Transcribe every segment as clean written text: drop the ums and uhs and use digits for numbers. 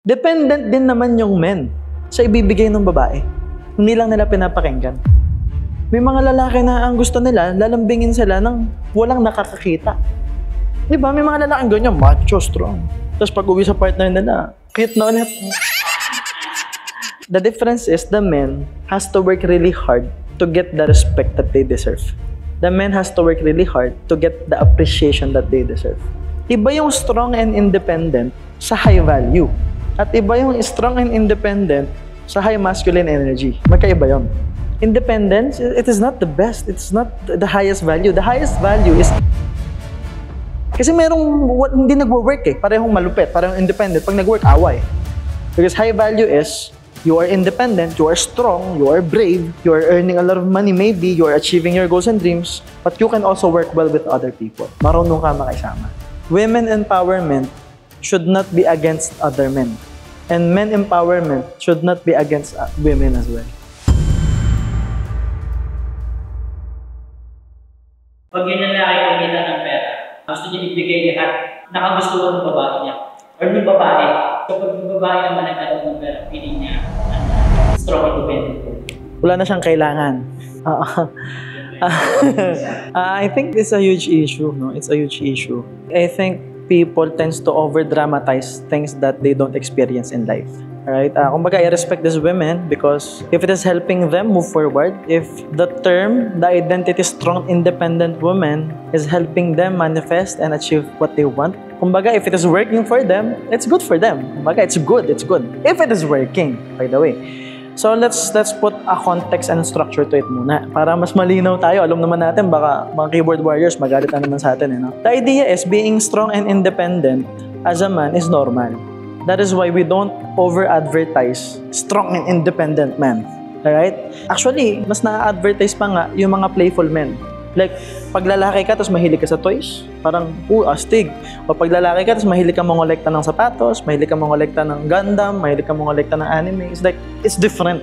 Dependent din naman yung men sa ibibigay ng babae. Hindi lang nila pinapakinggan. May mga lalaki na ang gusto nila, lalambingin sila ng walang nakakakita. Di ba? May mga lalaki ganyan, macho, strong. Tapos pag uwi sa partner nila, cute na ulit. The difference is the men has to work really hard to get the respect that they deserve. The men has to work really hard to get the appreciation that they deserve. Iba yung strong and independent sa high value. At iba yung strong and independent sa high masculine energy. Magkaiba yun. Independence, it is not the best. It's not the highest value. The highest value is... Kasi merong hindi nagwo-work eh. Parehong malupit, parehong independent. Pag nag-work, away. Because high value is, you are independent, you are strong, you are brave, you are earning a lot of money maybe, you are achieving your goals and dreams, but you can also work well with other people. Marunong ka makisama. Women empowerment should not be against other men. And men empowerment should not be against women as well. Pag yun ang lalaki kumita ng pera, gusto niya ibigay lahat, nakagustuhan ng babae niya. Or ng babae, kapag yung babae naman nagkaroon ng pera, piling niya, strong independent. Wala na siyang kailangan. I think it's a huge issue, no? It's a huge issue. I think people tends to over-dramatize things that they don't experience in life. Alright? Kumbaga, I respect these women because if it is helping them move forward, if the term, the identity strong, independent woman is helping them manifest and achieve what they want, kumbaga, if it is working for them, it's good for them. Kumbaga, it's good. If it is working, by the way. So, let's put a context and structure to it muna para mas malinaw tayo. Alam naman natin, baka mga keyboard warriors magalit na naman sa atin. No? The idea is being strong and independent as a man is normal. That is why we don't over-advertise strong and independent men. Alright? Actually, mas na-advertise pa nga yung mga playful men. Like, pag lalaki ka, tapos mahilig ka sa toys, parang, astig. O pag lalaki ka, tapos mahilig ka mongolekta ng sapatos, mahilig ka mongolekta ng Gundam, mahilig ka mongolekta ng anime. It's like, it's different.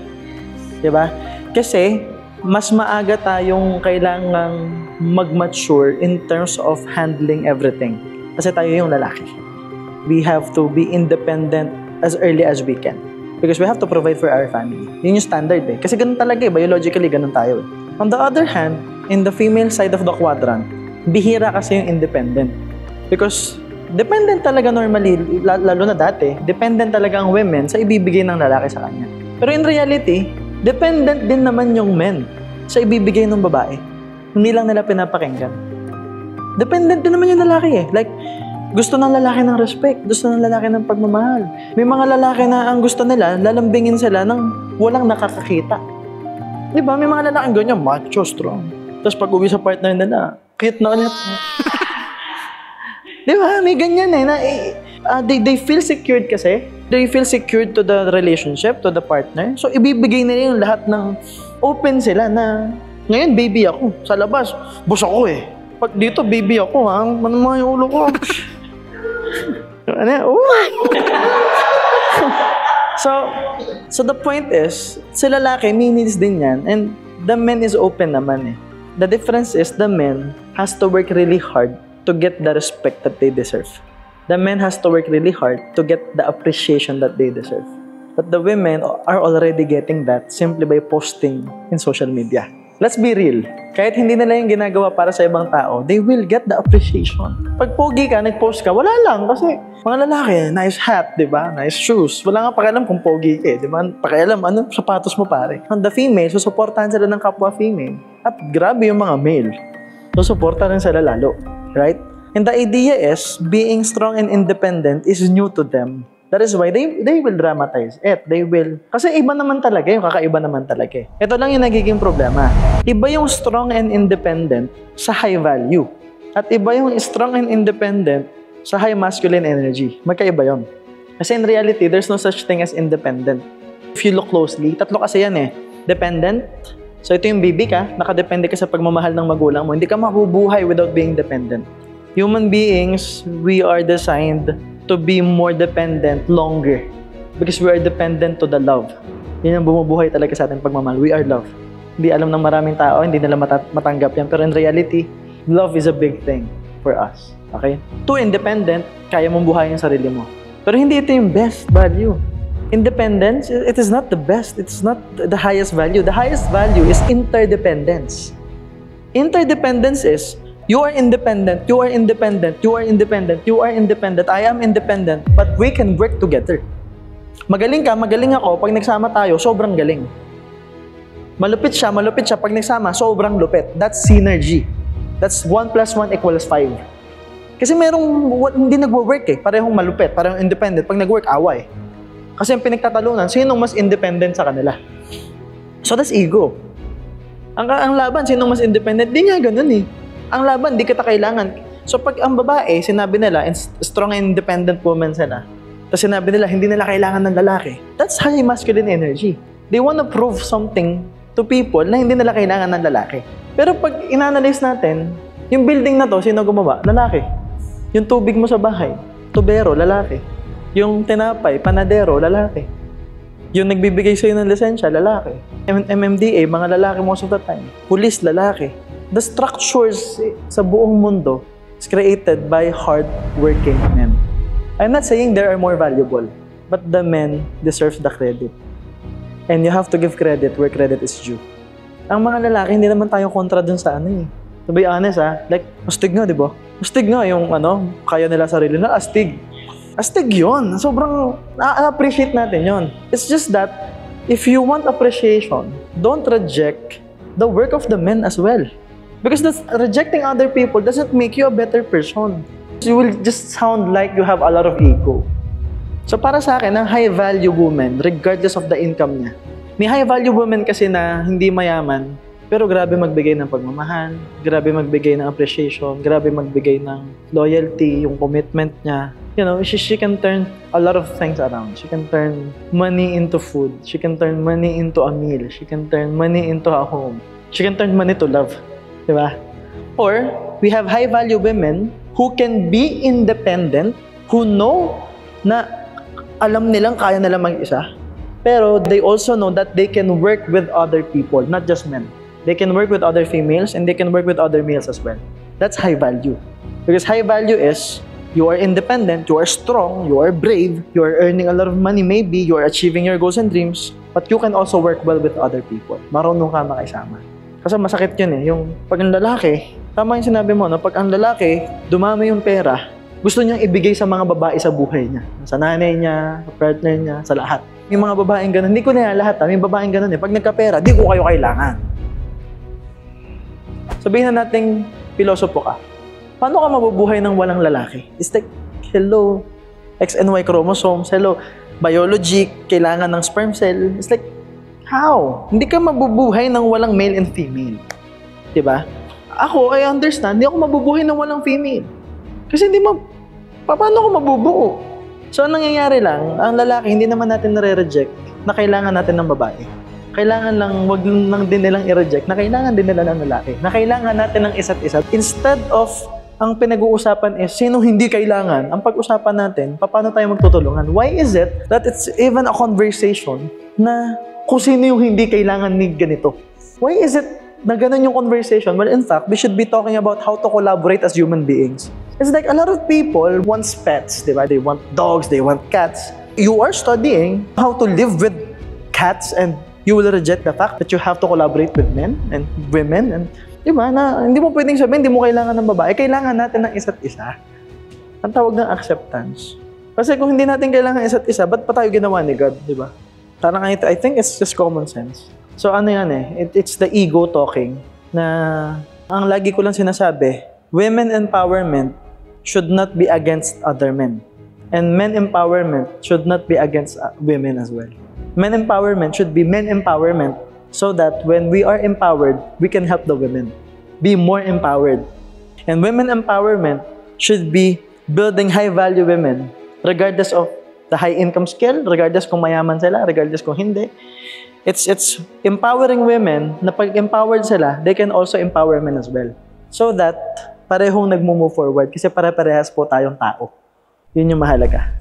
Diba? Kasi, mas maaga tayong kailangang mag-mature in terms of handling everything. Kasi tayo yung lalaki. We have to be independent as early as we can. Because we have to provide for our family. Yun yung standard eh. Kasi ganun talaga eh. Biologically, ganun tayo eh. On the other hand, in the female side of the quadrant, bihira kasi yung independent. Because dependent talaga normally, lalo na dati, dependent talaga ang women sa ibibigay ng lalaki sa kanya. Pero in reality, dependent din naman yung men sa ibibigay ng babae. Hindi lang nila pinapakinggan. Dependent din naman yung lalaki eh. Like, gusto ng lalaki ng respect, gusto ng lalaki ng pagmamahal. May mga lalaki na ang gusto nila, lalambingin sila ng walang nakakakita. Di ba? May mga lalaki ganyan, macho, strong. Tapos pag uwi sa partner nila, cute na ulit. Di ba? May ganyan eh. They feel secured kasi. They feel secured to the relationship, to the partner. So, ibibigay nila yung lahat ng open sila na, ngayon, baby ako. Sa labas, boss ako eh. Pag dito, baby ako ha. Ano mga yung ulo ko? So the point is, sa lalaki, may needs din yan. And the man is open naman eh. The difference is the men has to work really hard to get the respect that they deserve. The men has to work really hard to get the appreciation that they deserve. But the women are already getting that simply by posting in social media. Let's be real. Kahit hindi nila yung ginagawa para sa ibang tao, they will get the appreciation. Pag pogi ka, nag-post ka, wala lang. Kasi mga lalaki, nice hat, di ba? Nice shoes. Wala nga pakialam kung pogi ka, di ba? Pakialam, ano sapatos mo pare? On the female, susuportahan sila ng kapwa female. At grabe yung mga male. Susuportahan sila lalo. Right? And the idea is, being strong and independent is new to them. That is why they will dramatize it. They will... Kasi iba naman talaga, yung kakaiba naman talaga. Ito lang yung nagiging problema. Iba yung strong and independent sa high value. At iba yung strong and independent sa high masculine energy. Magkaiba yun. Kasi in reality, there's no such thing as independent. If you look closely, tatlo kasi yan eh. Dependent. So ito yung baby ka, nakadepende ka sa pagmamahal ng magulang mo. Hindi ka mabubuhay without being dependent. Human beings, we are designed to be more dependent longer because we are dependent to the love. Yan ang bumubuhay talaga sa ating pagmamahal. We are love. Hindi alam ng maraming tao, hindi nila matanggap yan. Pero in reality, love is a big thing for us. Okay? Too independent, kaya mong buhayin ang sarili mo. Pero hindi ito yung best value. Independence, it is not the best. It's not the highest value. The highest value is interdependence. Interdependence is, you are independent, you are independent, you are independent, you are independent, I am independent, but we can work together. Magaling ka, magaling ako, pag nagsama tayo, sobrang galing. Malupit siya, pag nagsama, sobrang lupit. That's synergy. That's 1 + 1 = 5. Kasi merong hindi nagwo-work eh. Parehong malupit, parehong independent. Pag nag-work, away. Kasi yung pinagtatalunan, sinong mas independent sa kanila? So that's ego. Ang laban, sinong mas independent? Di nga ganun eh. Ang laban, di kita kailangan. So pag ang babae, sinabi nila, strong and independent woman sila, tapos sinabi nila, hindi nila kailangan ng lalaki. That's high masculine energy. They want to prove something to people na hindi nila kailangan ng lalaki. Pero pag inanalyze natin, yung building na to, sino gumawa? Lalaki. Yung tubig mo sa bahay, tubero, lalaki. Yung tinapay, panadero, lalaki. Yung nagbibigay sa'yo ng lisensya, lalaki. MMDA, mga lalaki most of the time. Police, lalaki. The structures sa buong mundo is created by hard-working men. I'm not saying they are more valuable, but the men deserve the credit. And you have to give credit where credit is due. Ang mga lalaki, hindi naman tayo kontra dun sa ano eh. To be honest like, astig nga, di ba? Astig nga yung kaya nila sarili na, astig. Astig yun. Sobrang na-appreciate natin yun. It's just that, if you want appreciation, don't reject the work of the men as well. Because rejecting other people doesn't make you a better person. You will just sound like you have a lot of ego. So para sa akin, ang high-value woman, regardless of the income niya, may high-value woman kasi na hindi mayaman, pero grabe magbigay ng pagmamahal, grabe magbigay ng appreciation, grabe magbigay ng loyalty, yung commitment niya. You know, she can turn a lot of things around. She can turn money into food. She can turn money into a meal. She can turn money into a home. She can turn money to love. Diba? Or, we have high-value women who can be independent, who know na alam nilang kaya nilang mag-isa, pero they also know that they can work with other people, not just men. They can work with other females and they can work with other males as well. That's high value. Because high value is, you are independent, you are strong, you are brave, you are earning a lot of money maybe, you are achieving your goals and dreams, but you can also work well with other people. Marunong ka makisama. Kasi masakit yun eh, yung pag ang lalaki, tama yung sinabi mo, no? Pag ang lalaki, dumami yung pera, gusto niyang ibigay sa mga babae sa buhay niya. Sa nanay niya, sa partner niya, sa lahat. May mga babaeng ganun, hindi ko na yan lahat, may babaeng ganun eh. Pag nagkapera, di ko kayo kailangan. Sabihin na nating pilosopo ka. Paano ka mabubuhay ng walang lalaki? It's like, hello, X and Y chromosomes, hello, biology, kailangan ng sperm cell. It's like, how? Hindi ka mabubuhay ng walang male and female. Diba? Ako, I understand, hindi ako mabubuhay ng walang female. Kasi paano ako mabubuo? So, ang nangyayari lang, ang lalaki, hindi naman natin nare-reject na kailangan natin ng babae. Kailangan lang, wag lang din nilang i-reject na kailangan din nila ng lalaki. Na kailangan natin ng isa't isa. Instead of, ang pinag-uusapan is, sino hindi kailangan, ang pag-usapan natin, paano tayo magtutulungan? Why is it that it's even a conversation na kung sino yung hindi kailangan ni ganito? Why is it na ganun yung conversation? Well, in fact, we should be talking about how to collaborate as human beings. It's like a lot of people want pets, diba? They want dogs, they want cats. You are studying how to live with cats and you will reject the fact that you have to collaborate with men and women. And, diba, na hindi mo pwedeng sabihin, hindi mo kailangan ng babae. Kailangan natin ng isa't isa. Ang tawag ng acceptance. Kasi kung hindi natin kailangan isa't isa, ba't pa tayo ginawa ni God, diba? Parang I think it's just common sense. So ano yan eh, it's the ego talking na ang lagi ko lang sinasabi, women empowerment should not be against other men. And men empowerment should not be against women as well. Men empowerment should be men empowerment so that when we are empowered, we can help the women be more empowered. And women empowerment should be building high-value women regardless of the high income scale, regardless kung mayaman sila, regardless kung hindi. It's empowering women na pag empowered sila, they can also empower men as well. So that parehong nagmo-move forward kasi pare-parehas po tayong tao. Yun yung mahalaga.